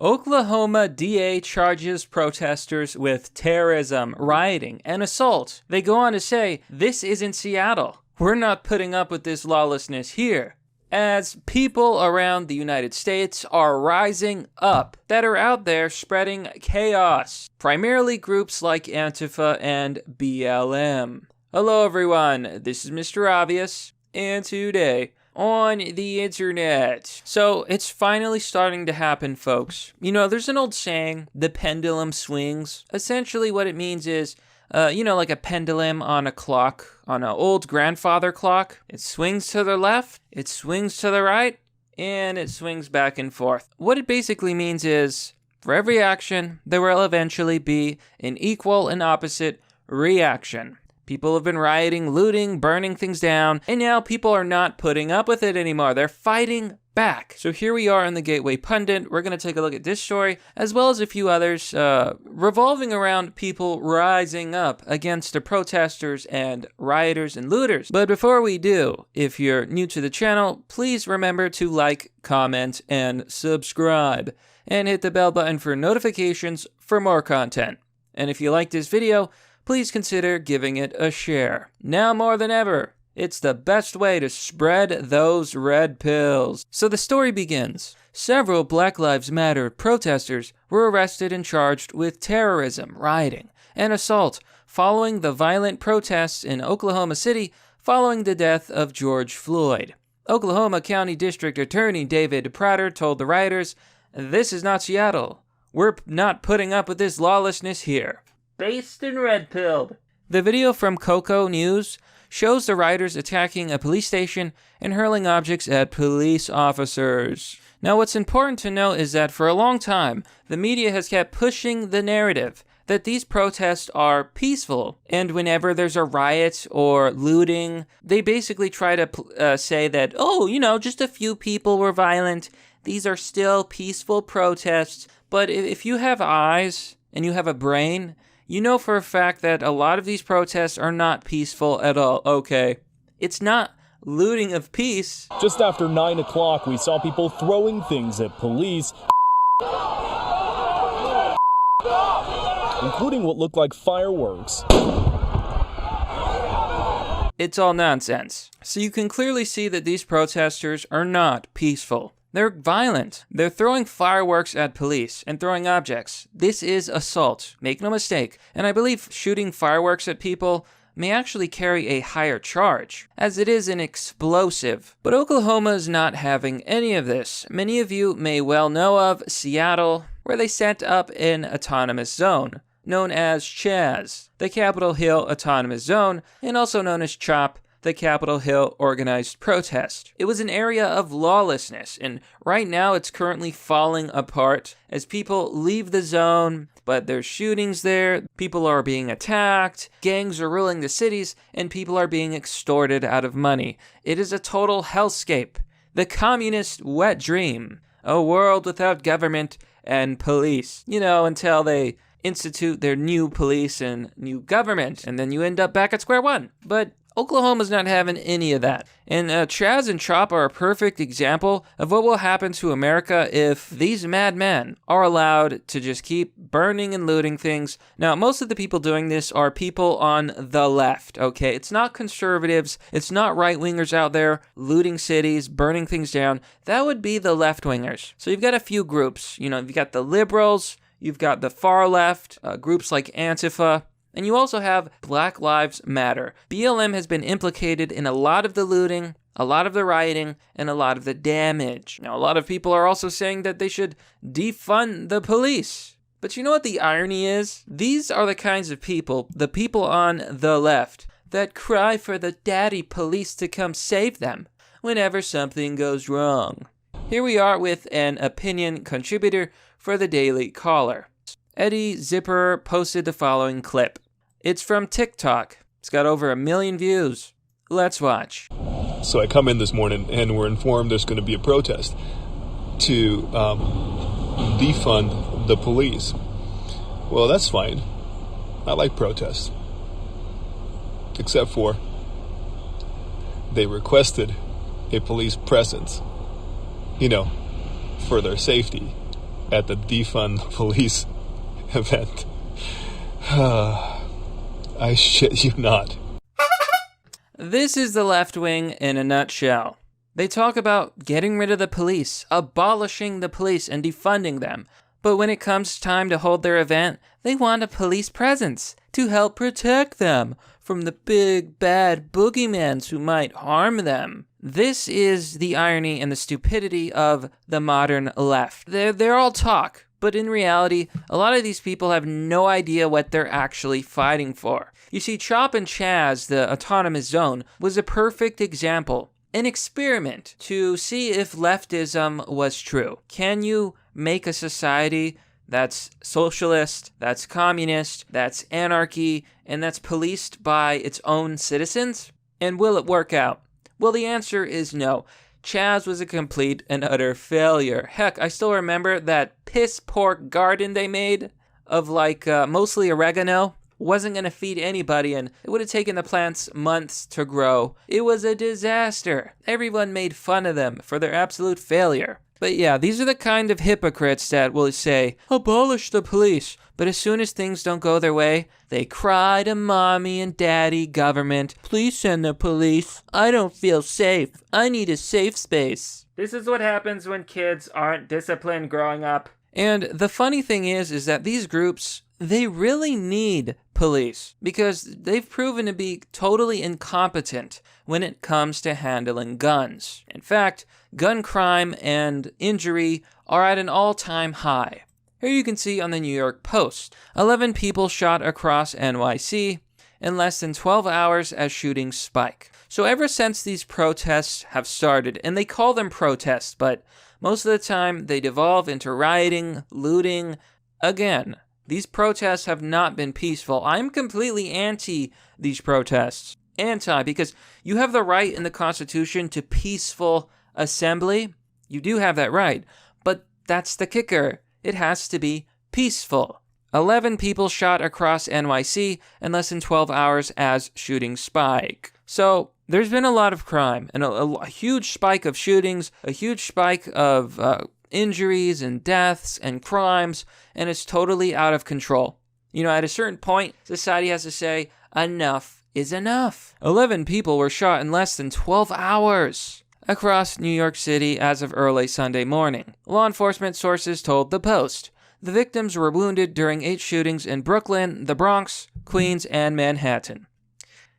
Oklahoma DA charges protesters with terrorism, rioting, and assault. They go on to say, this isn't Seattle. We're not putting up with this lawlessness here. As people around the United States are rising up that are out there spreading chaos, primarily groups like ANTIFA and BLM. Hello everyone, this is Mr. Obvious, and today on the internet. So it's finally starting to happen, folks. You know, there's an old saying, the pendulum swings. Essentially what it means is, like a pendulum on a clock, on an old grandfather clock. It swings to the left, it swings to the right, and it swings back and forth. What it basically means is, for every action, there will eventually be an equal and opposite reaction. People have been rioting, looting, burning things down, and now people are not putting up with it anymore. They're fighting back. So here we are in the Gateway Pundit. We're going to take a look at this story, as well as a few others, revolving around people rising up against the protesters and rioters and looters. But before we do, if you're new to the channel, please remember to like, comment, and subscribe, and hit the bell button for notifications for more content. And if you like this video, please consider giving it a share. Now more than ever, it's the best way to spread those red pills. So the story begins. Several Black Lives Matter protesters were arrested and charged with terrorism, rioting, and assault following the violent protests in Oklahoma City following the death of George Floyd. Oklahoma County District Attorney David Prater told the rioters, "This is not Seattle. We're not putting up with this lawlessness here." Based and red-pilled. The video from Coco News shows the rioters attacking a police station and hurling objects at police officers. Now, what's important to note is that for a long time, the media has kept pushing the narrative that these protests are peaceful, and whenever there's a riot or looting, they basically try to say that, just a few people were violent. These are still peaceful protests. But if you have eyes and you have a brain, you know for a fact that a lot of these protests are not peaceful at all, okay? It's not looting of peace. Just after 9 o'clock, we saw people throwing things at police, including what looked like fireworks. It's all nonsense. So you can clearly see that these protesters are not peaceful. They're violent. They're throwing fireworks at police and throwing objects. This is assault. Make no mistake. And I believe shooting fireworks at people may actually carry a higher charge, as it is an explosive. But Oklahoma is not having any of this. Many of you may well know of Seattle, where they set up an autonomous zone, known as CHAZ, the Capitol Hill Autonomous Zone, and also known as CHOP, the Capitol Hill Organized Protest. It was an area of lawlessness, and right now it's currently falling apart as people leave the zone, but there's shootings there, people are being attacked, gangs are ruling the cities, and people are being extorted out of money. It is a total hellscape. The communist wet dream. A world without government and police. Until they institute their new police and new government, and then you end up back at square one. But Oklahoma's not having any of that. And Chaz and Chop are a perfect example of what will happen to America if these madmen are allowed to just keep burning and looting things. Now, most of the people doing this are people on the left, okay? It's not conservatives. It's not right-wingers out there looting cities, burning things down. That would be the left-wingers. So you've got a few groups. You've got the liberals, you've got the far left, groups like Antifa, and you also have Black Lives Matter. BLM has been implicated in a lot of the looting, a lot of the rioting, and a lot of the damage. Now, a lot of people are also saying that they should defund the police. But you know what the irony is? These are the kinds of people, the people on the left, that cry for the daddy police to come save them whenever something goes wrong. Here we are with an opinion contributor for the Daily Caller. Eddie Zipper posted the following clip. It's from TikTok. It's got over 1 million views. Let's watch. So I come in this morning and we're informed there's going to be a protest to defund the police. Well, that's fine. I like protests. Except for they requested a police presence, for their safety. at the defund police event. I shit you not. This is the left wing in a nutshell. They talk about getting rid of the police, abolishing the police, and defunding them. But when it comes time to hold their event, they want a police presence to help protect them from the big bad boogeymans who might harm them. This is the irony and the stupidity of the modern left. They're all talk, but in reality, a lot of these people have no idea what they're actually fighting for. You see, Chop and Chaz, the autonomous zone, was a perfect example, an experiment to see if leftism was true. Can you make a society that's socialist, that's communist, that's anarchy, and that's policed by its own citizens? And will it work out? Well, the answer is no. Chaz was a complete and utter failure. Heck, I still remember that piss-poor garden they made of mostly oregano. Wasn't going to feed anybody, and it would have taken the plants months to grow. It was a disaster. Everyone made fun of them for their absolute failure. But yeah, these are the kind of hypocrites that will say, abolish the police. But as soon as things don't go their way, they cry to mommy and daddy, government, please send the police. I don't feel safe. I need a safe space. This is what happens when kids aren't disciplined growing up. And the funny thing is that these groups, they really need police because they've proven to be totally incompetent when it comes to handling guns. In fact, gun crime and injury are at an all-time high. Here you can see on the New York Post, 11 people shot across NYC in less than 12 hours as shootings spike. So ever since these protests have started, and they call them protests, but most of the time they devolve into rioting, looting. Again, these protests have not been peaceful. I'm completely anti these protests. Anti, because you have the right in the Constitution to peaceful assembly. You do have that right, but that's the kicker. It has to be peaceful. 11 people shot across NYC in less than 12 hours as shootings spike. So there's been a lot of crime and a huge spike of shootings, a huge spike of injuries and deaths and crimes, and it's totally out of control. You know, at a certain point, society has to say, enough is enough. 11 people were shot in less than 12 hours across New York City as of early Sunday morning. Law enforcement sources told The Post. The victims were wounded during 8 shootings in Brooklyn, the Bronx, Queens, and Manhattan.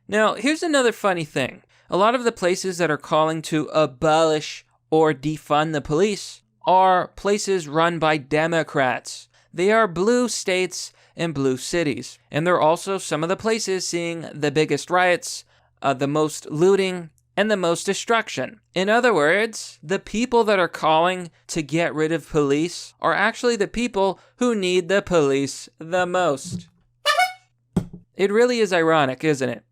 Now, here's another funny thing. A lot of the places that are calling to abolish or defund the police are places run by Democrats. They are blue states and blue cities. And they're also some of the places seeing the biggest riots, the most looting, and the most destruction. In other words, the people that are calling to get rid of police are actually the people who need the police the most. It really is ironic, isn't it?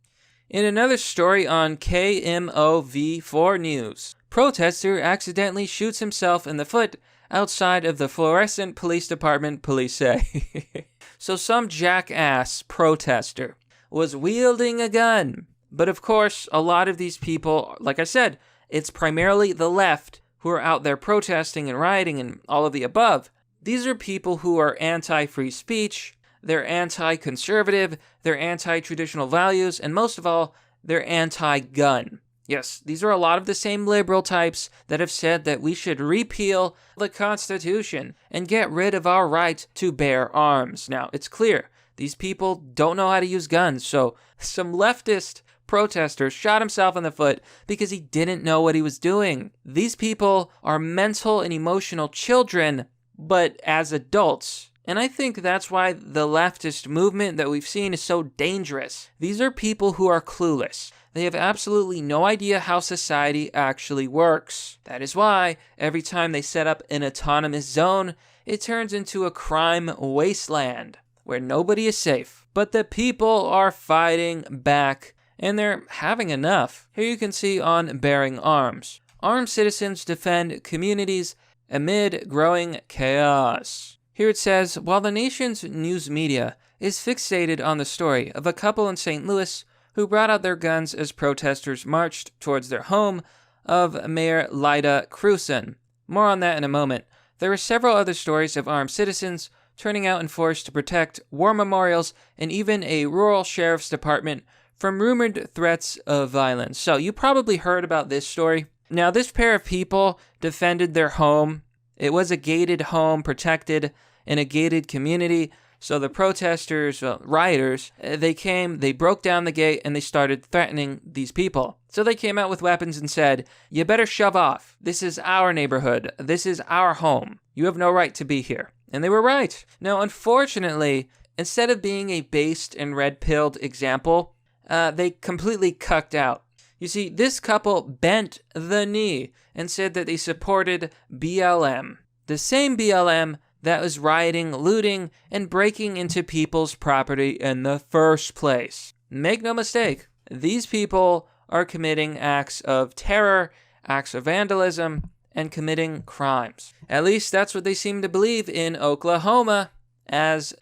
In another story on KMOV4 News, protester accidentally shoots himself in the foot outside of the fluorescent police department, police say. So some jackass protester was wielding a gun. But of course, a lot of these people, like I said, it's primarily the left who are out there protesting and rioting and all of the above. These are people who are anti-free speech, they're anti-conservative, they're anti-traditional values, and most of all, they're anti-gun. Yes, these are a lot of the same liberal types that have said that we should repeal the Constitution and get rid of our right to bear arms. Now, it's clear, these people don't know how to use guns, so some leftist protester shot himself in the foot because he didn't know what he was doing. These people are mental and emotional children, but as adults. And I think that's why the leftist movement that we've seen is so dangerous. These are people who are clueless. They have absolutely no idea how society actually works. That is why every time they set up an autonomous zone, it turns into a crime wasteland where nobody is safe. But the people are fighting back, and they're having enough. Here you can see on Bearing Arms. Armed citizens defend communities amid growing chaos. Here it says, while the nation's news media is fixated on the story of a couple in St. Louis who brought out their guns as protesters marched towards their home of Mayor Lyda Krewson. More on that in a moment. There were several other stories of armed citizens turning out in force to protect war memorials and even a rural sheriff's department from rumored threats of violence. So you probably heard about this story. Now, this pair of people defended their home. It was a gated home, protected in a gated community. So the protesters, rioters, they came, they broke down the gate, and they started threatening these people. So they came out with weapons and said, "You better shove off. This is our neighborhood. This is our home. You have no right to be here." And they were right. Now, unfortunately, instead of being a based and red-pilled example, they completely cucked out. You see, this couple bent the knee and said that they supported BLM. The same BLM that was rioting, looting, and breaking into people's property in the first place. Make no mistake, these people are committing acts of terror, acts of vandalism, and committing crimes. At least that's what they seem to believe in Oklahoma, as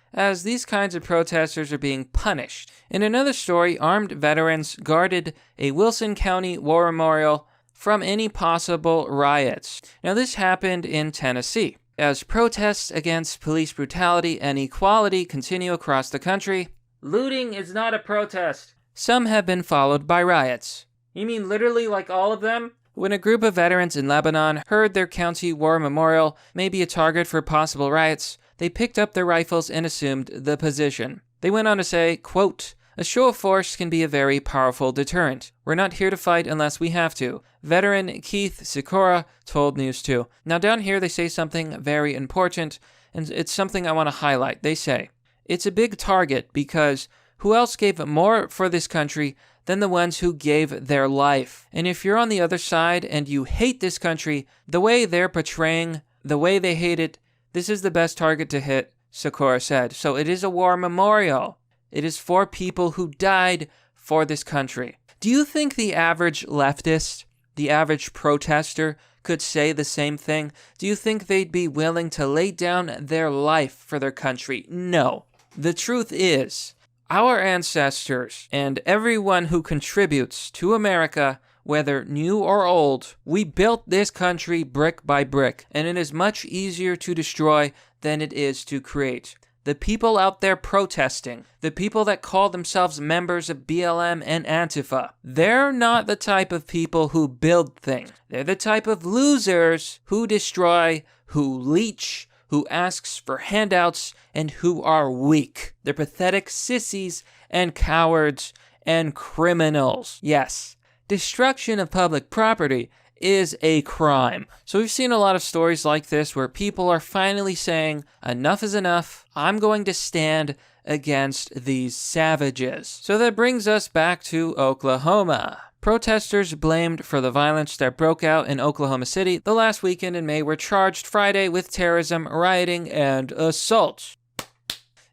these kinds of protesters are being punished. In another story, armed veterans guarded a Wilson County war memorial from any possible riots. Now, this happened in Tennessee. As protests against police brutality and equality continue across the country, looting is not a protest. Some have been followed by riots. You mean literally like all of them? When a group of veterans in Lebanon heard their county war memorial may be a target for possible riots, they picked up their rifles and assumed the position. They went on to say, quote, "A show of force can be a very powerful deterrent. We're not here to fight unless we have to." Veteran Keith Sikora told News 2. Now down here they say something very important, and it's something I want to highlight. They say, "It's a big target because who else gave more for this country than the ones who gave their life? And if you're on the other side and you hate this country, the way they're portraying, the way they hate it, this is the best target to hit," Sikora said. So it is a war memorial. It is for people who died for this country. Do you think the average leftist, the average protester, could say the same thing? Do you think they'd be willing to lay down their life for their country? No. The truth is, our ancestors and everyone who contributes to America, whether new or old, we built this country brick by brick, and it is much easier to destroy than it is to create. The people out there protesting, the people that call themselves members of BLM and Antifa, they're not the type of people who build things. They're the type of losers who destroy, who leech, who asks for handouts, and who are weak. They're pathetic sissies and cowards and criminals. Yes, destruction of public property is a crime. So we've seen a lot of stories like this where people are finally saying, enough is enough. I'm going to stand against these savages. So that brings us back to Oklahoma. Protesters blamed for the violence that broke out in Oklahoma City the last weekend in May were charged Friday with terrorism, rioting, and assault.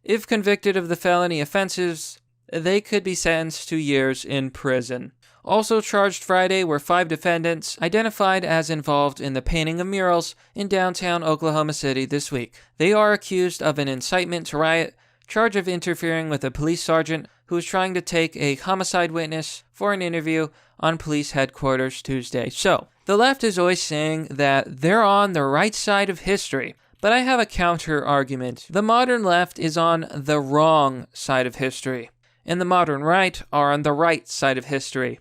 If convicted of the felony offenses, they could be sentenced to years in prison. Also charged Friday were 5 defendants identified as involved in the painting of murals in downtown Oklahoma City this week. They are accused of an incitement to riot, charge of interfering with a police sergeant who was trying to take a homicide witness for an interview on police headquarters Tuesday. So, the left is always saying that they're on the right side of history, but I have a counter argument. The modern left is on the wrong side of history, and the modern right are on the right side of history.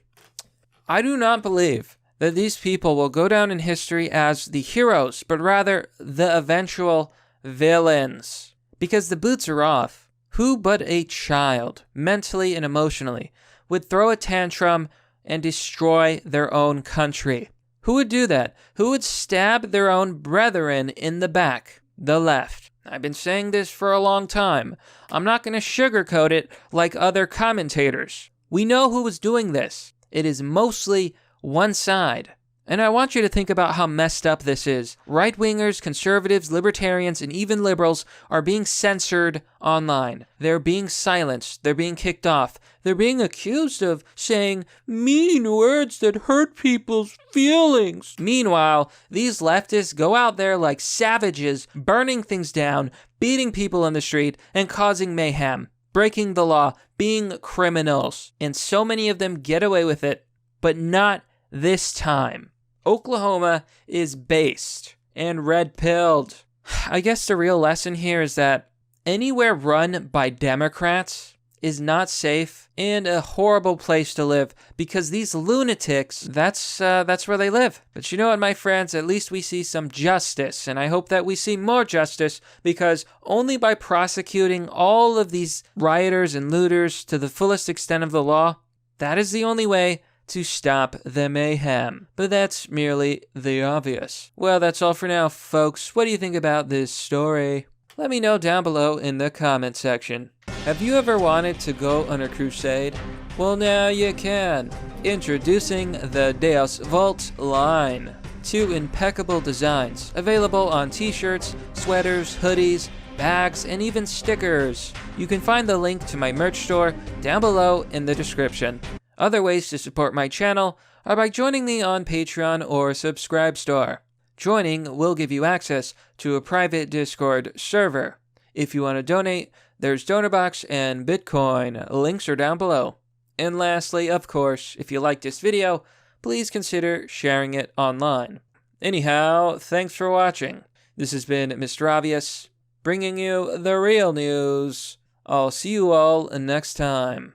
I do not believe that these people will go down in history as the heroes, but rather the eventual villains. Because the boots are off. Who but a child, mentally and emotionally, would throw a tantrum and destroy their own country? Who would do that? Who would stab their own brethren in the back? The left. I've been saying this for a long time. I'm not going to sugarcoat it like other commentators. We know who was doing this. It is mostly one side. And I want you to think about how messed up this is. Right-wingers, conservatives, libertarians, and even liberals are being censored online. They're being silenced. They're being kicked off. They're being accused of saying mean words that hurt people's feelings. Meanwhile, these leftists go out there like savages, burning things down, beating people on the street, and causing mayhem, breaking the law, being criminals. And so many of them get away with it, but not this time. Oklahoma is based and red-pilled. I guess the real lesson here is that anywhere run by Democrats is not safe and a horrible place to live because these lunatics, that's where they live. But you know what, my friends? At least we see some justice, and I hope that we see more justice because only by prosecuting all of these rioters and looters to the fullest extent of the law, that is the only way to stop the mayhem. But that's merely the obvious. Well, that's all for now, folks. What do you think about this story? Let me know down below in the comment section. Have you ever wanted to go on a crusade? Well, now you can. Introducing the Deus Vult line. 2 impeccable designs, available on t-shirts, sweaters, hoodies, bags, and even stickers. You can find the link to my merch store down below in the description. Other ways to support my channel are by joining me on Patreon or Subscribestar. Joining will give you access to a private Discord server. If you want to donate, there's DonorBox and Bitcoin. Links are down below. And lastly, of course, if you like this video, please consider sharing it online. Anyhow, thanks for watching. This has been Mr. Obvious, bringing you the real news. I'll see you all next time.